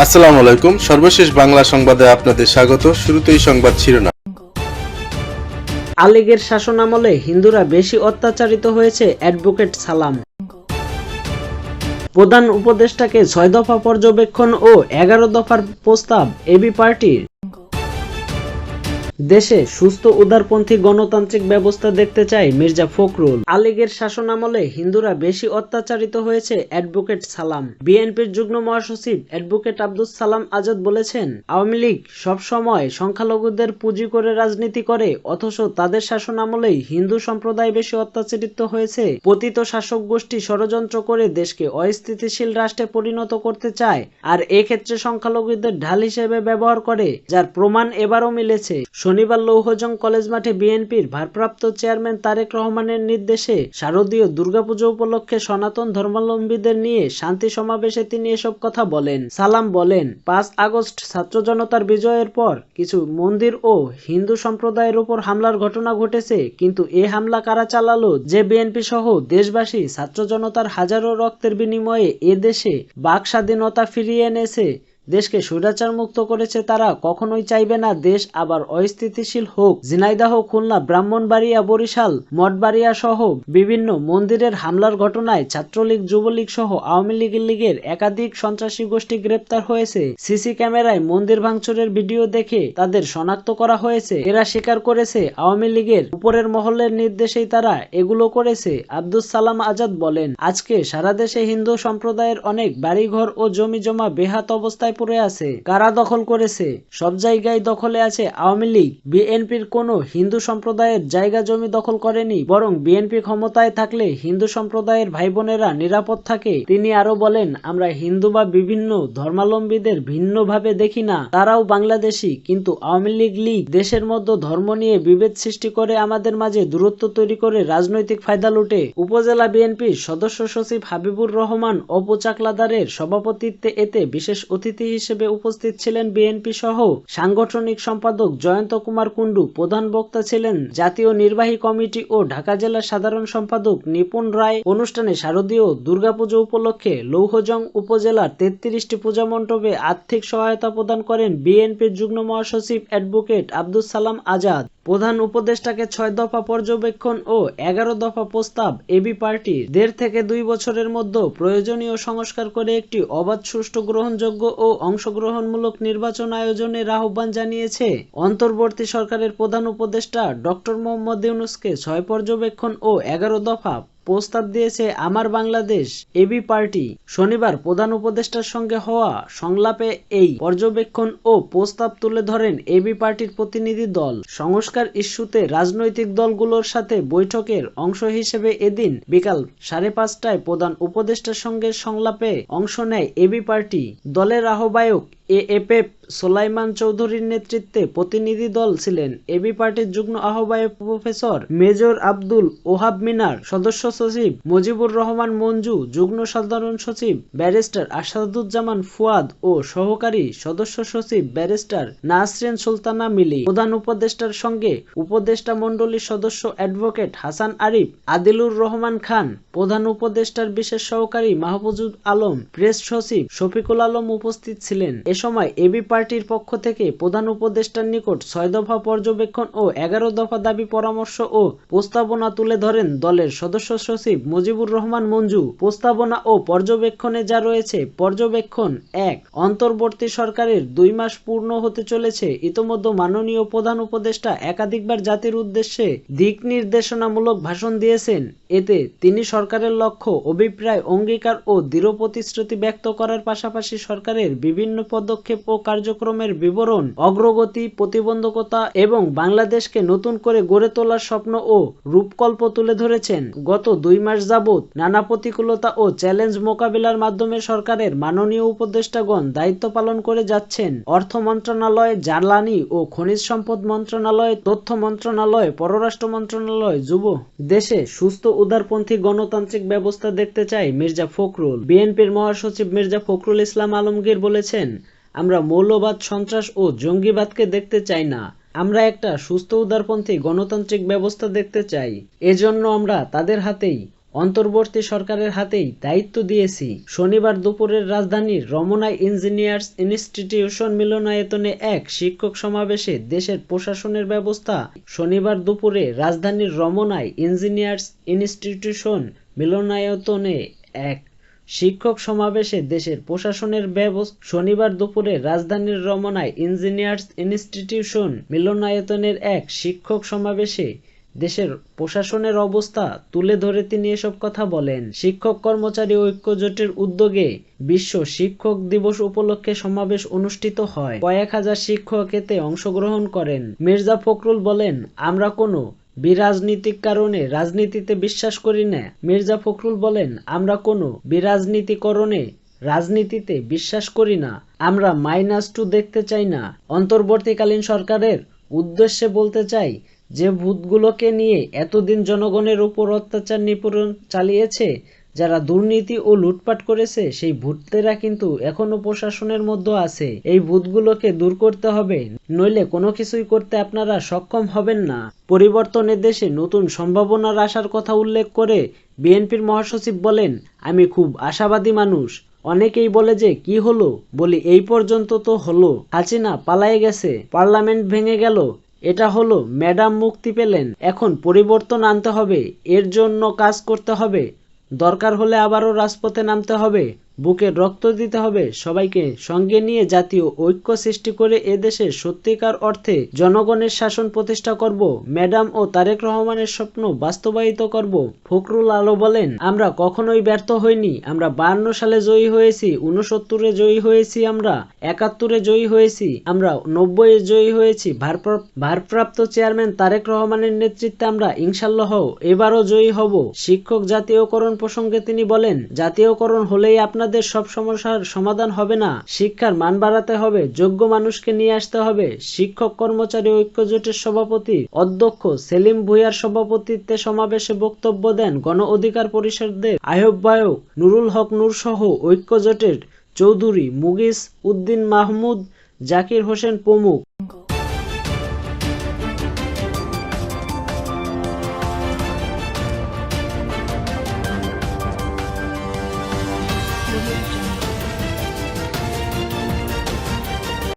আসসালামু আলাইকুম। সর্বশেষ বাংলা সংবাদে আপনাদের স্বাগত। শুরুতেই সংবাদ শিরোনাম। আলীগের শাসনামলে হিন্দুরা বেশি অত্যাচারিত হয়েছে, অ্যাডভোকেট সালাম। প্রধান উপদেষ্টাকে ৬ দফা পর্যবেক্ষণ ও ১১ দফার প্রস্তাব এবি পার্টির। দেশে সুস্থ উদারপন্থী গণতান্ত্রিক ব্যবস্থা দেখতে চায় মির্জা ফখরুল। আলীগের শাসনামলে হিন্দুরা বেশি অত্যাচারিত হয়েছে, অ্যাডভোকেট সালাম। বিএনপির যুগ্ম মহাসচিব অ্যাডভোকেট আব্দুস সালাম আজাদ বলেছেন, আওয়ামী লীগ সবসময় সংখ্যালঘুদের পুঁজি করে রাজনীতি করে, অথচ তাদের শাসনামলেই হিন্দু সম্প্রদায় বেশি অত্যাচারিত হয়েছে। পতিত শাসক গোষ্ঠী ষড়যন্ত্র করে দেশকে অস্থিতিশীল রাষ্ট্রে পরিণত করতে চায়, আর এক্ষেত্রে সংখ্যালঘুদের ঢাল হিসেবে ব্যবহার করে, যার প্রমাণ এবারও মিলেছে। শনিবার লৌহজং কলেজ মাঠে বিএনপির ভারপ্রাপ্ত চেয়ারম্যান তারেক রহমানের নির্দেশে শারদীয় দুর্গাপুজো উপলক্ষে সনাতন ধর্মাবলম্বীদের নিয়ে শান্তি সমাবেশে তিনি এসব কথা বলেন। সালাম বলেন, ৫ আগস্ট ছাত্র জনতার বিজয়ের পর কিছু মন্দির ও হিন্দু সম্প্রদায়ের উপর হামলার ঘটনা ঘটেছে, কিন্তু এ হামলা কারা চালালো? যে বিএনপি সহ দেশবাসী ছাত্র জনতার হাজারো রক্তের বিনিময়ে এ দেশে বাক স্বাধীনতা ফিরিয়ে এনেছে, দেশকে স্বৈরাচার মুক্ত করেছে, তারা কখনোই চাইবে না দেশ আবার অস্থিতিশীল হোক। ঝিনাইদহ, খুলনা, ব্রাহ্মণবাড়িয়া, বরিশাল, মঠবাড়িয়া সহ বিভিন্ন মন্দিরের হামলার ঘটনায় ছাত্রলীগ, যুবলীগ সহ আওয়ামী লীগের একাধিক সন্ত্রাসী গোষ্ঠী গ্রেপ্তার হয়েছে। সিসি ক্যামেরায় মন্দির ভাঙচুরের ভিডিও দেখে তাদের শনাক্ত করা হয়েছে। এরা স্বীকার করেছে আওয়ামী লীগের উপরের মহলের নির্দেশেই তারা এগুলো করেছে। আব্দুস সালাম আজাদ বলেন, আজকে সারা দেশে হিন্দু সম্প্রদায়ের অনেক বাড়িঘর ও জমি জমা বেহাত অবস্থায় পড়ে আছে। কারা দখল করেছে? সব জায়গায় দখলে আছে আওয়ামী লীগ। বিএনপির কোনো হিন্দু সম্প্রদায়ের জায়গা জমি দখল করেনি, বরং বিএনপি ক্ষমতায় থাকলে হিন্দু সম্প্রদায়ের ভাই বোনেরা নিরাপদ থাকে। তিনি আরো বলেন, আমরা হিন্দু বা বিভিন্ন ধর্মাবলম্বীদের ভিন্নভাবে দেখি না, তারাও বাংলাদেশী, কিন্তু আওয়ামী লীগ দেশের মধ্যে ধর্ম নিয়ে বিভেদ সৃষ্টি করে আমাদের মাঝে দূরত্ব তৈরি করে রাজনৈতিক ফায়দা লুটে। উপজেলা বিএনপির সদস্য সচিব হাবিবুর রহমান অপু চাকলাদারের সভাপতিত্বে এতে বিশেষ অতিথি হিসেবে উপস্থিত ছিলেন বিএনপি সহ সাংগঠনিক সম্পাদক জয়ন্ত কুমার কুন্ডু। প্রধান বক্তা ছিলেন জাতীয় নির্বাহী কমিটি ও ঢাকা জেলার সাধারণ সম্পাদক নিপুণ রায়। অনুষ্ঠানে শারদীয় দুর্গাপুজো উপলক্ষে লৌহজং উপজেলার ৩৩টি পূজা মণ্ডপে আর্থিক সহায়তা প্রদান করেন বিএনপির যুগ্ম মহাসচিব অ্যাডভোকেট আব্দুস সালাম আজাদ। প্রধান উপদেষ্টাকে ৬ দফা পর্যবেক্ষণ ও ১১ দফা প্রস্তাব এবি পার্টির। ১.৫ থেকে ২ বছরের মধ্যে প্রয়োজনীয় সংস্কার করে একটি অবাধ, সুষ্ঠু, গ্রহণযোগ্য ও অংশগ্রহণমূলক নির্বাচন আয়োজনের আহ্বান জানিয়েছে। অন্তর্বর্তী সরকারের প্রধান উপদেষ্টা ডক্টর মোহাম্মদ ইউনূসকে ৬ পর্যবেক্ষণ ও ১১ দফা প্রস্তাব দিয়েছে আমার বাংলাদেশ এবি পার্টি। শনিবার প্রধান উপদেষ্টার সঙ্গে হওয়া সংলাপে এই পর্যবেক্ষণ ও প্রস্তাব তুলে ধরেন এবি পার্টির প্রতিনিধি দল। সংস্কার ইস্যুতে রাজনৈতিক দলগুলোর সাথে বৈঠকের অংশ হিসেবে এদিন বিকাল ৫:৩০টায় প্রধান উপদেষ্টার সঙ্গে সংলাপে অংশ নেয় এবি পার্টি। দলের আহ্বায়ক এএফএফ সোলাইমান চৌধুরীর নেতৃত্বে প্রতিনিধি দল ছিলেন এবি পার্টির যুগ্ম আহ্বায়ক প্রফেসর মেজর আব্দুল ওহাব মিনার, সদস্য সচিব মুজিবুর রহমান মঞ্জু, যুগ্ম সাধারণ সচিব ব্যারিস্টার আসাদুজ্জামান ফুয়াদ ও সহকারী সদস্য সচিব ব্যারিস্টার নাসরিন সুলতানা মিলি। প্রধান উপদেষ্টার সঙ্গে উপদেষ্টা মণ্ডলীর সদস্য অ্যাডভোকেট হাসান আরিফ, আদিলুর রহমান খান, প্রধান উপদেষ্টার বিশেষ সহকারী মাহফুজুল আলম, প্রেস সচিব শফিকুল আলম উপস্থিত ছিলেন। এ সময় এবি পার্টির পক্ষ থেকে প্রধান উপদেষ্টার নিকট ৬ দফা পর্যবেক্ষণ ও ১১ দফা দাবি, পরামর্শ ও প্রস্তাবনা তুলে ধরেন দলের সদস্য সচিব মুজিবুর রহমান মঞ্জু। প্রস্তাবনা ও পর্যবেক্ষণে যা রয়েছে: পর্যবেক্ষণ ১, অন্তর্বর্তী সরকারের ২ মাস পূর্ণ হতে চলেছে। ইতোমধ্যে মাননীয় প্রধান উপদেষ্টা একাধিকবার জাতির উদ্দেশ্যে দিক নির্দেশনামূলক ভাষণ দিয়েছেন। এতে তিনি সরকারের লক্ষ্য, অভিপ্রায়, অঙ্গীকার ও দৃঢ় প্রতিশ্রুতি ব্যক্ত করার পাশাপাশি সরকারের বিভিন্ন পদক্ষেপ ও কার্যক্রমের বিবরণ, অগ্রগতি, প্রতিবন্ধকতা এবং বাংলাদেশকে নতুন করে গড়ে তোলার স্বপ্ন ও রূপকল্প তুলে ধরেছেন। গত ২ মাস যাবৎ নানা প্রতিকূলতা ও চ্যালেঞ্জ মোকাবিলার মাধ্যমে সরকারের মাননীয় উপদেষ্টাগণ দায়িত্ব পালন করে যাচ্ছেন। অর্থ মন্ত্রণালয়, জ্বালানি ও খনিজ সম্পদ মন্ত্রণালয়, তথ্য মন্ত্রণালয়, পররাষ্ট্র মন্ত্রণালয়, যুব। দেশে সুস্থ উদারপন্থী গণতান্ত্রিক ব্যবস্থা দেখতে চায় মির্জা ফখরুল। বিএনপির মহাসচিব মির্জা ফখরুল ইসলাম আলমগীর বলেছেন, আমরা মৌলবাদ, সন্ত্রাস ও জঙ্গিবাদকে দেখতে চাই না। আমরা একটা সুস্থ উদারপন্থী গণতান্ত্রিক ব্যবস্থা দেখতে চাই। এজন্য আমরা তাদের হাতেই অন্তর্বর্তী সরকারের হাতেই দায়িত্ব দিয়েছি। শনিবার দুপুরের রাজধানীর রমনায় ইঞ্জিনিয়ার্স ইনস্টিটিউশন মিলনায়তনে এক শিক্ষক সমাবেশে দেশের প্রশাসনের ব্যবস্থা। শনিবার দুপুরে রাজধানীর রমনায় ইঞ্জিনিয়ার্স ইনস্টিটিউশন মিলনায়তনে এক শিক্ষক সমাবেশে দেশের প্রশাসনের শনিবার দুপুরে রাজধানীর রমনায় ইঞ্জিনিয়ার্স ইনস্টিটিউশন মিলনায়তনের এক শিক্ষক সমাবেশে দেশের প্রশাসনের অবস্থা তুলে ধরে তিনি এসব কথা বলেন। শিক্ষক কর্মচারী ঐক্য জোটের উদ্যোগে বিশ্ব শিক্ষক দিবস উপলক্ষে সমাবেশ অনুষ্ঠিত হয়। কয়েক হাজার শিক্ষক এতে অংশগ্রহণ করেন। মির্জা ফখরুল বলেন, আমরা কোনো বিরাজনীতিক কারণে রাজনীতিতে বিশ্বাস করি না। মির্জা ফখরুল বলেন, আমরা কোনো বিরাজনীতিকরণে রাজনীতিতে বিশ্বাস করি না। আমরা -2 দেখতে চাই না। অন্তর্বর্তীকালীন সরকারের উদ্দেশ্যে বলতে চাই, যে ভূতগুলোকে নিয়ে এতদিন জনগণের উপর অত্যাচার নিপীড়ন চালিয়েছে, যারা দুর্নীতি ও লুটপাট করেছে, সেই ভূতেরা কিন্তু এখনো প্রশাসনের মধ্যে আছে। এই ভূতগুলোকে দূর করতে হবে, নইলে কোনো কিছুই করতে আপনারা সক্ষম হবেন না। পরিবর্তনের দেশে নতুন সম্ভাবনার আশার কথা উল্লেখ করে বিএনপির মহাসচিব বলেন, আমি খুব আশাবাদী মানুষ। অনেকেই বলে যে কি হলো, বলি এই পর্যন্ত তো হলো। হাসিনা পালায়ে গেছে, পার্লামেন্ট ভেঙে গেল, এটা হলো, ম্যাডাম মুক্তি পেলেন। এখন পরিবর্তন আনতে হবে, এর জন্য কাজ করতে হবে। দরকার হলে আবারও রাজপথে নামতে হবে, বুকে রক্ত দিতে হবে। সবাইকে সঙ্গে নিয়ে জাতীয় ঐক্য সৃষ্টি করে এদেশে সত্যিকার অর্থে জনগণের শাসন প্রতিষ্ঠা করব। ম্যাডাম ও তারেক রহমানের স্বপ্ন বাস্তবায়িত করব। ফখরুল আলো বলেন, আমরা কখনোই ব্যর্থ হইনি। আমরা 52 সালে জয়ী হয়েছি, 69-এ জয়ী হয়েছি, আমরা 71-এ জয়ী হয়েছি, আমরা 90-এ জয়ী হয়েছি। ভারপ্রাপ্ত চেয়ারম্যান তারেক রহমানের নেতৃত্বে আমরা ইনশাল্লাহ এবারও জয়ী হব। শিক্ষক জাতীয়করণ প্রসঙ্গে তিনি বলেন, জাতীয়করণ হলেই আপনাদের সব সমস্যার সমাধান হবে না। শিক্ষার মান বাড়াতে হবে, যোগ্য মানুষকে নিয়ে আসতে হবে। শিক্ষক কর্মচারী ঐক্য জোটের সভাপতি অধ্যক্ষ সেলিম ভূঁইয়ার সভাপতিত্বে সমাবেশে বক্তব্য দেন গণ অধিকার পরিষদের আহ্বায়ক নুরুল হক নূর সহ ঐক্য জোটের চৌধুরী মুগিস উদ্দিন মাহমুদ, জাকির হোসেন প্রমুখ।